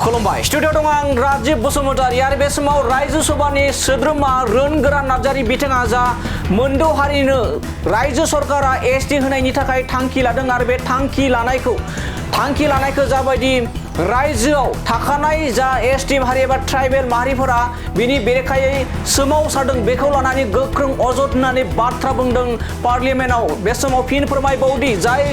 खुलुमबाय स्टुडिअ दं आं राजीब बसुमतारी आरो बे समाव रायजो सभानि सोद्रोमा रोनगोरा नार्जारी बिथाङा जा मोनद' हारिनो रायजो सरकारा एसटि होनायनि थाखाय थांखि लादों आरो बे थांखि लानायखौ जाबायदि रायजोआव थाखानाय जा एसटि माहारि एबा ट्राइबेल माहारिफोरा बिनि बेरेखायै सोमावसारदों बेखौ लानानै गोख्रों अजद होननानै बाथ्रा बुंदों पार्लियामेन्टआव। बे समाव फिन फोरमायबावदि जाय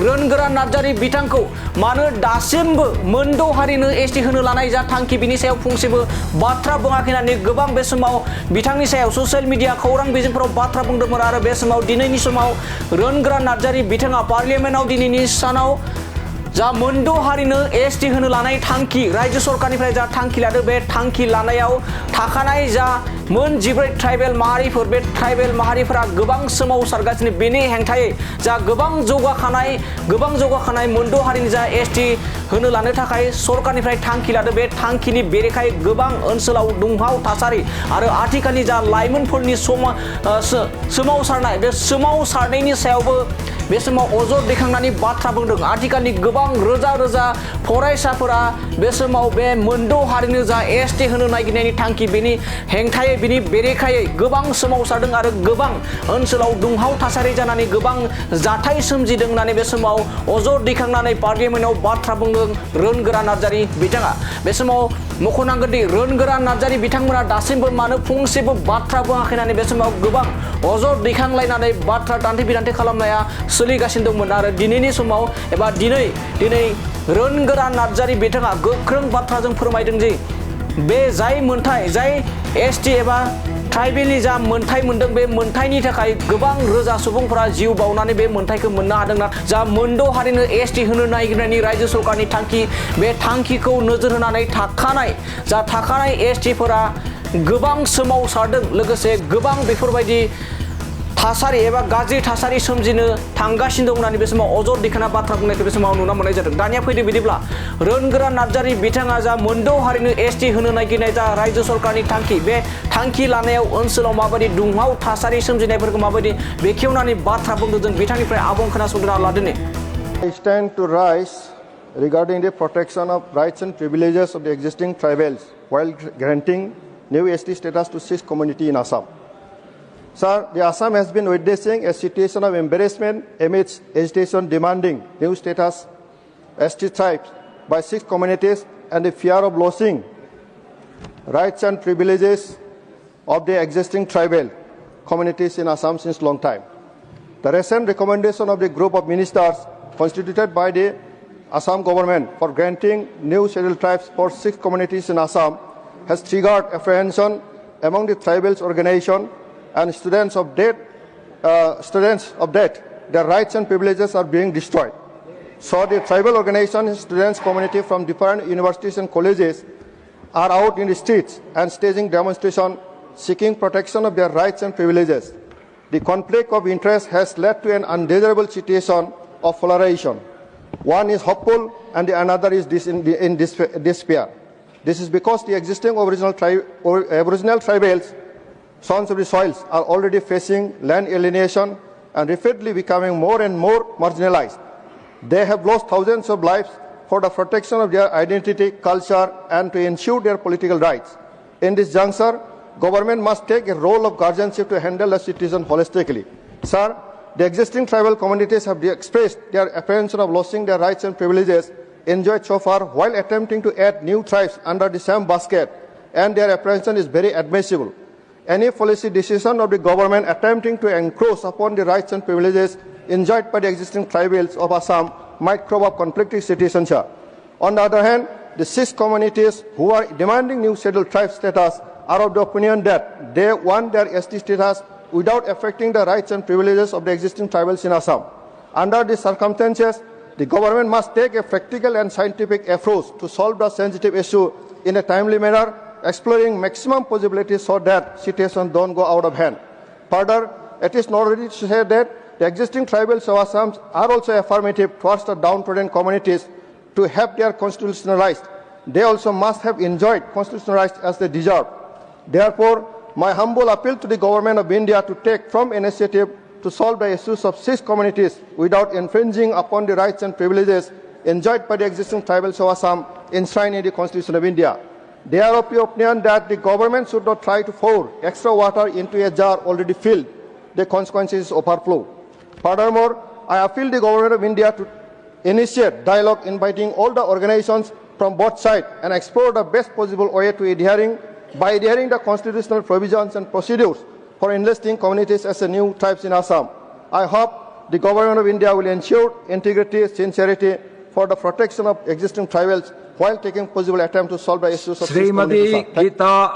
रोनगोरा नार्जारी बिथांखौ मानो दासिमबो मोनद' हारिनो एसटि होनो लानाय जा थांखि बिनि सायाव फंसेबो बाथ्रा बुङाखै होननानै गोबां बे समाव बिथांनि सायाव ससियेल मिडिया खौरां बिजोंफोराव बाथ्रा बुंदोंमोन। आरो बे समाव दिनैनि समाव रोनगोरा नार्जारी बिथाङा पार्लियामेन्टआव दिनैनि सानाव जा मोनद' हारिनो एसटि होनो लानाय थांखि रायजो सरकारनिफ्राय जा थांखि लादों बे थांखि लानायाव थाखानाय जा मोन 14 ट्राइबेल माहारिफोर बे ट्राइबेल माहारिफोरा गोबां सोमावसारगासिनो बेनि हेंथायै जा गोबां जौगाखानाय मोनद' हारिनि जा एसटि होनो लानो थाखाय सरकारनिफ्राय थांखि लादों बे थांखिनि बेरेखायै गोबां ओनसोलाव दुंहाव थासारि आरो आथिखालनि जा लाइमोनफोरनि सोमावसारनाय बे सोमावसारनायनि सायावबो बे समाव अजद दैखांनानै बाथ्रा बुंदों। आथिखालनि गोबां रोजा फरायसाफोरा बे समाव बे मोनद' हारिनो जा एसटि होनो नागिरनायनि थांखि बेनि हेंथायै बिनि बेरेखायै गोबां सोमावसारदों आरो गोबां ओनसोलाव दुंहाव थासारि जानानै गोबां जाथाय सोमजिदों होननानै बे समाव अजद दैखांनानै पार्लियामेन्टआव बाथ्रा बुंदों रोनगोरा नार्जारी बिथाङा। बे समाव मख'नांगोन दि रोनगोरा नार्जारी बिथांमोना दासिमबो मानो फंसेबो बाथ्रा बुङाखै होननानै बे समाव गोबां अजद दैखांलायनानै बाथ्रा दान्थे बिदान्थे खालामनाया सोलिगासिनो दंमोन। आरो दिनैनि समाव एबा दिनै रोनगोरा नार्जारी बिथाङा गोख्रों बाथ्राजों फोरमायदों जे बे जाय एसटि एबा ट्राइबेलनि जा मोनथाय मोनदों बे मोनथायनि थाखाय गोबां रोजा सुबुंफोरा जिउ बावनानै बे मोनथायखौ मोननो हादोंना जा मोनद' हारिनो एसटि होनो नागिरनायनि रायजो सरकारनि थांखि बे थांखिखौ नोजोर होनानै थाखानाय एसटिफोरा गोबां सोमावसारदों लोगोसे गोबां बेफोरबायदि थासारि एबा गाज्रि थासारि सोमजिनो थांगासिनो दं होननानै बे समाव अजद दैखांना बाथ्रा बुंनायखौ बे समाव नुनो मोननाय जादों। दानिया फैदो बिदिब्ला रोनगोरा नार्जारी बिथाङा जा मोनद' हारिनो एसटि होनो नागिरनाय जा रायजो सरकारनि थांखि बे थांखि लानायाव ओनसोलाव माबायदि दुंहाव थासारि सोमजिनायफोरखौ माबायदि बेखेवनानै बाथ्रा बुंदों जों बिथांनिफ्राय आबुं खोनासंना लादोनि। I stand to rise regarding the protection of rights and privileges of the existing tribals while granting new ST status to 6 community in Assam. Sir, the Assam has been witnessing a situation of embarrassment amidst agitation demanding new status ST tribes by 6 communities and the fear of losing rights and privileges of the existing tribal communities in Assam since long time. The recent recommendation of the group of ministers constituted by the Assam government for granting new scheduled tribes for 6 communities in Assam has triggered apprehension among the tribals organization and students of that their rights and privileges are being destroyed. So the tribal organization and students community from different universities and colleges are out in the streets and staging demonstration seeking protection of their rights and privileges. The conflict of interest has led to an undesirable situation of polarization. One is hopeful and the another is in despair. This is because the existing Aboriginal tribals, sons of the soils, are already facing land alienation and rapidly becoming more and more marginalized. They have lost thousands of lives for the protection of their identity, culture, and to ensure their political rights. In this juncture, government must take a role of guardianship to handle the situation holistically. Sir, the existing tribal communities have expressed their apprehension of losing their rights and privileges enjoyed so far while attempting to add new tribes under the same basket, and their apprehension is very admissible. Any policy decision of the government attempting to encroach upon the rights and privileges enjoyed by the existing tribals of Assam might throw up conflicting situations. On the other hand, the 6 communities who are demanding new scheduled tribe status are of the opinion that they want their ST status without affecting the rights and privileges of the existing tribals in Assam. Under these circumstances, the government must take a practical and scientific approach to solve the sensitive issue in a timely manner, exploring maximum possibilities so that situations don't go out of hand. Further, it is noteworthy to say that the existing tribals of Assam are also affirmative towards the downtrodden communities to have their constitutional rights. They also must have enjoyed constitutional rights as they deserve. Therefore, my humble appeal to the government of India to take firm initiative to solve the issues of 6 communities without infringing upon the rights and privileges enjoyed by the existing tribals of Assam enshrined in the Constitution of India. They are of the opinion that the government should not try to pour extra water into a jar already filled. The consequences overflow. Furthermore, I appeal the government of India to initiate dialogue inviting all the organizations from both sides and explore the best possible way to adhering the constitutional provisions and procedures for enlisting communities as a new tribes in Assam. I hope the government of India will ensure integrity, sincerity for the protection of existing tribals while taking possible attempt to solve the issues of this community. Srimati Gita